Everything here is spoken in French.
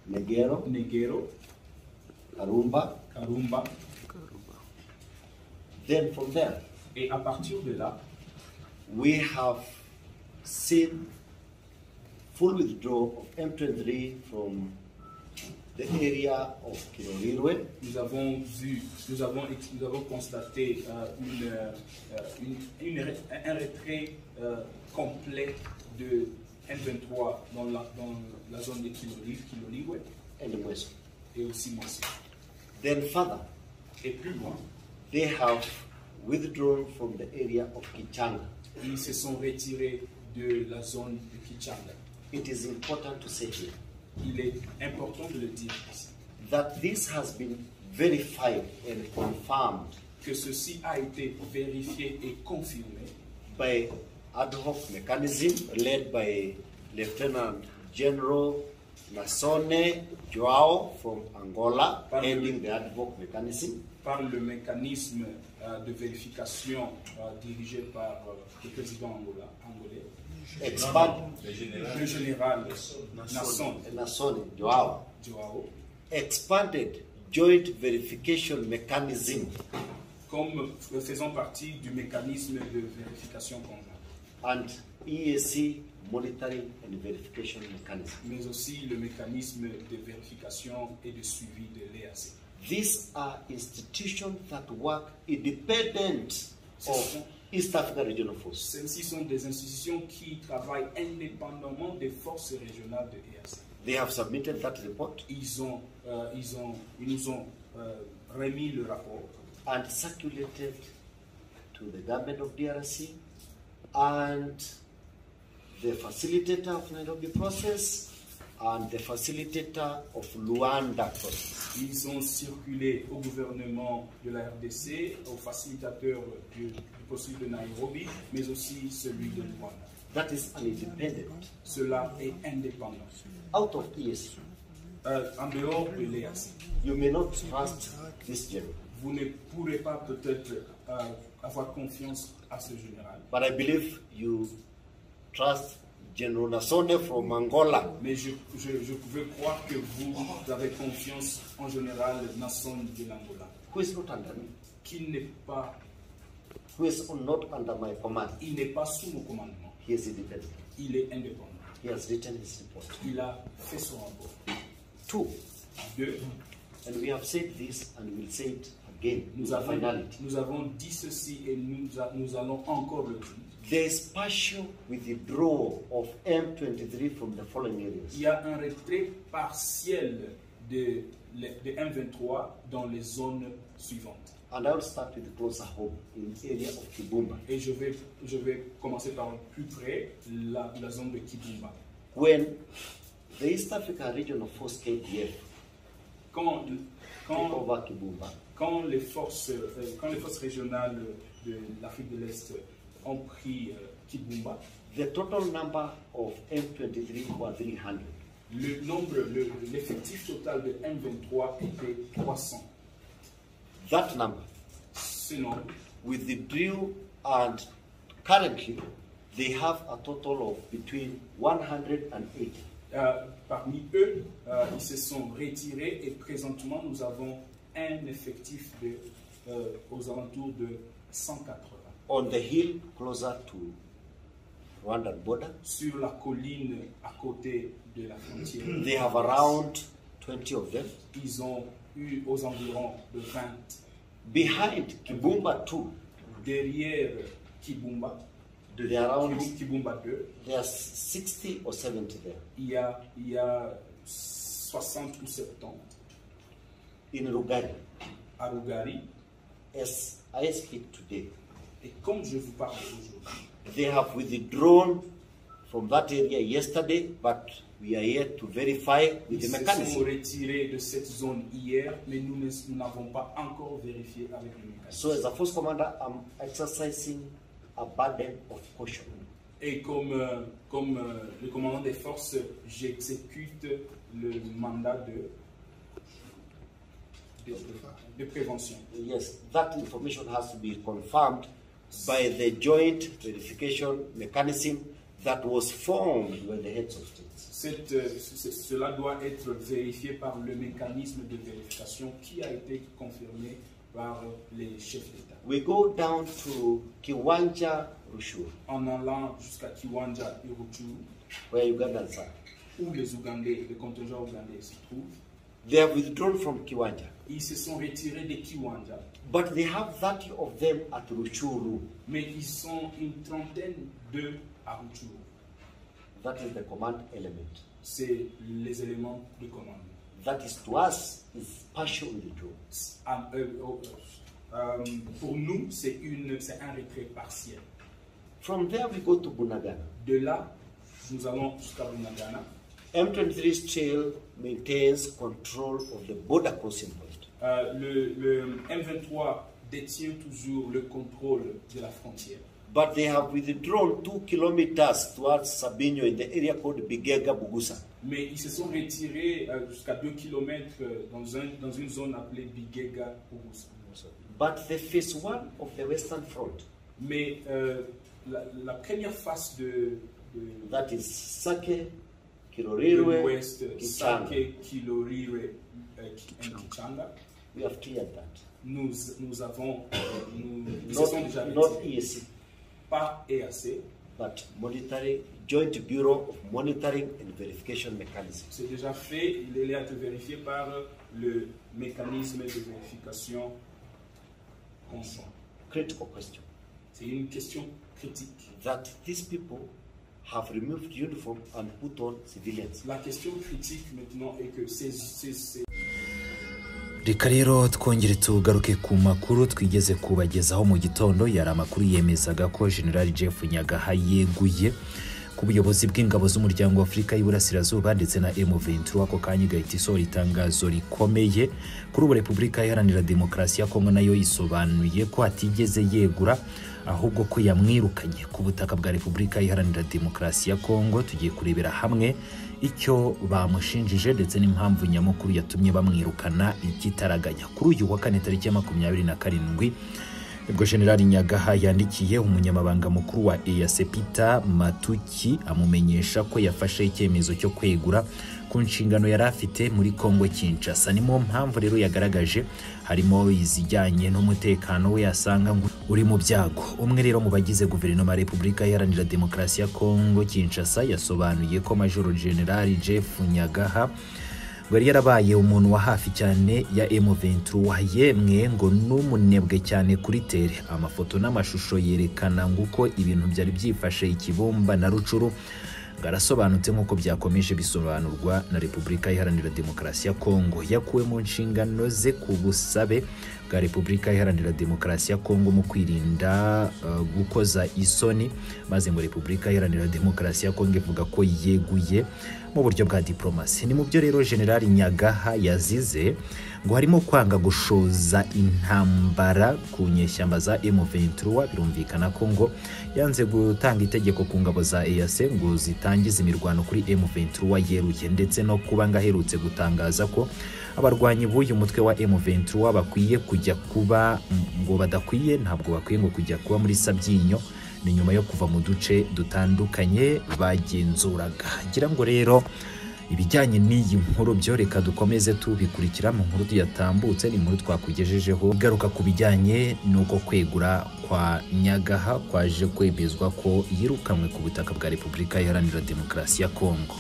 Negero, Karumba. Then from there, et à partir de là, we have seen full withdrawal of M23 from the area of Kilolirwe. nous avons constaté un retrait complet de M23 dans la zone de Kilolirwe And Mweso. et aussi Mweso. Then further, Et plus loin, they have withdrawn from the area of Kichanga. ils se sont retirés de la zone de Kichanga. It is important to say here Il est important de le dire ici, that this has been verified and confirmed que ceci a été vérifié et confirmé by ad hoc mechanism led by Lieutenant General Nasone Joao from Angola, heading the ad hoc mechanism. par le mécanisme de vérification dirigé par le président angolais, le général Nasone Joao expanded joint verification mechanism comme faisant partie du mécanisme de vérification conjointe, and EAC monitoring and verification mechanism. mais aussi le mécanisme de vérification et de suivi de l'EAC. These are institutions that work independent of East Africa Regional Force. Celles-ci sont des institutions qui travaillent indépendamment des forces régionales de l'EAC. They have submitted that report Ils nous ont remis le rapport and circulated to the government of DRC and the facilitator of Nairobi process and the facilitator of Luanda process. Ils ont circulé au gouvernement de la RDC, au facilitateur du processus de Nairobi, mais aussi celui de Luanda. That is an independent. Cela est indépendant. Out of EAC, En dehors de l'EAC, you may not trust this general, vous ne pourrez pas peut-être avoir confiance à ce général. but I believe you trust General Nasone from Angola. Mais je veux croire que vous avez confiance en général Nasson de l'Angola, Who is not under me, qui n'est pas, who is not under my command. il n'est pas sous mon commandement, He is independent. il est indépendant. He has written his report. Il a fait son rapport. 2. Deux, And we have said this and we'll say it again. nous avons dit ceci et nous allons encore le dire. There is partial withdrawal of M23 from the following areas. Il y a un retrait partiel de M23 dans les zones suivantes. And I will start with closer home in the area of Kibumba. Et je vais commencer par le plus près, la zone de Kibumba. When the East Africa Regional Force KDF Quand over Kibumba, quand les forces régionales de l'Afrique de l'Est ont pris Kibumba, the total number of M23 was 300. l'effectif total de M23 était 300. That number Ce nombre, withdrew and currently they have a total of between 180. parmi eux, ils se sont retirés et présentement nous avons un effectif aux alentours de 180. On the hill closer to Rwandan border, Sur la colline à côté de la frontière, they have around 20 of them. ils ont eu aux environs de 20. Behind Kibumba 2, Derrière Kibumba, they are around, Kibumba 2, there are 60 or 70 there. il y a 60 ou 70. In Rugari, À Rugari, as I speak today, et comme je vous parle aujourd'hui, they have withdrawn from that area yesterday, but we are yet to verify with the ils se sont mechanism. retirés de cette zone hier, mais nous n'avons pas encore vérifié avec le mécanisme. So as a force commander, I'm exercising a burden of caution. Et comme le commandant des forces, j'exécute le mandat de prévention. Yes, that information has to be confirmed by the joint verification mechanism that was formed by the heads of states. Cela doit être vérifié par le mécanisme de vérification qui a été confirmé par les chefs d'État. We go down to Kiwanja, Rushuru, En allant jusqu'à Kiwanja et Rutshuru, where Ugandans are. où les Ougandais, les contingents ougandais se trouvent, They have withdrawn from Kiwanja, ils se sont retirés de Kiwanja, but they have 30 of them at Rushuru. mais ils sont une trentaine d'eux à Rutshuru. That is the command element. C'est les éléments de commande. That is to us is partial withdrawal. Pour nous, c'est un retrait partiel. From there we go to Bunagana. De là, nous allons jusqu'à Bunagana. M23 still maintains control of the border crossing point. Le M23 détient toujours le contrôle de la frontière. But they have withdrawn 2 kilometers towards Sabinyo in the area called Bigega Bugusa. Mais ils se sont retirés jusqu'à 2 km dans une zone appelée Bigega Bugusa. But the phase 1 of the Western Front, Mais la première phase de that is Sake, Kilorirwe, l'Ouest, Kichanga, Sake, Kilorire et Kichanga, we have cleared that. nous avons, ils se sont déjà Not retirés. EAC, Pas EAC, but monitoring, Joint Bureau of Monitoring and Verification Mechanism. c'est déjà fait, il est à être vérifié par le mécanisme de vérification conjoint. Critical question. C'est une question critique. That these people have removed uniform and put on civilians. La question critique maintenant est que ces reka rero twongere tugaruke ku makuru twigeze kubagezaho mu gitondo. Yari amakuru yemezaga ko General Jeff Nyagaha yeguye ku buyobozi bw'ingabo z'umuryango wa Afurika y'Iburasirazuba ndetse na M23. Ako kanya gahita isohora itangazo rikomeye kuri ubu Repubulika Iharanira Demokarasi ya Kongo nayo isobanuye ko atigeze yegura, ahubwo ko yamwirukanye ku butaka bwa Repubulika Iharanira Demokarasi ya Kongo. Tugiye kurebera hamwe icyo bamushinjije ndetse n'impamvu nyamukuru yatumye bamwirukana ikitaraganya. Kuri uyu wa kane tariki ya 27 nibwo General Nyagaha yandikiye umunyamabanga mukuru wa EAC Peter Matuki amumenyesha ko yafashe icyemezo cyo kwegura ku nshingano yari afite muri Kongo Kinshasa. Ni mu mpamvu rero yagaragaje harimo izijyanye n'umutekano we yasanga uri mu byago. Umwe rero mu bagize guverinoma ya Repubulika Iharanira Demokarasi ya Kongo Kinshasa yasobanuye ko Major General Jeff Nyagaha bari yarabaye umuntu wa hafi cyane ya M23, yemwe ngo n'umunebwe cyane kuri tere. Amafoto n'amashusho yerekana nguko ibintu byari byifashe ikibumba na Rutshuru garasobanutse nk'uko byakomeje bisobanurwa na Repubulika Iharanira Demokarasi ya Kongo. Yakuwe mu nshingano ze ku busabe bwa Repubulika Iharanira Demokarasi ya Kongo mu kwirinda gukoza isoni, maze ngo Repubulika Iharanira Demokarasi ya Kongo ivuga ko yeguye mu buryo bwa diplomasi. Ni mu byo rero General Nyagaha yazize ngo harimo kwanga gushoza intambara ku nyeshyamba za M23. Birumvikana ko ngo yanze gutanga itegeko ku ngabo za EAC ngo zitangize imirwano kuri M23 yeruye, ndetse no kuba ngaherutse gutangaza ko abarwanyi b'uyu mutwe wa M23 bakwiye kujya kuba ngo badakwiye, ntabwo bakwiye ngo kujya kuba muri Sabyinyo, ni nyuma yo kuva mu duce dutandukanye bagenzuraga. Ngira ngo rero ibijyanye n'iyi nkuru byo reka dukomeze tubikurikira mu nkuru yatambutse. Ni inkuru twakugejejeho igaruka ku bijyanye n'uko kwegura kwa Nyagaha kwaje kwemezwa ko yirukanwe ku butaka bwa Repubulika Iharanira Demokarasi ya Kongo.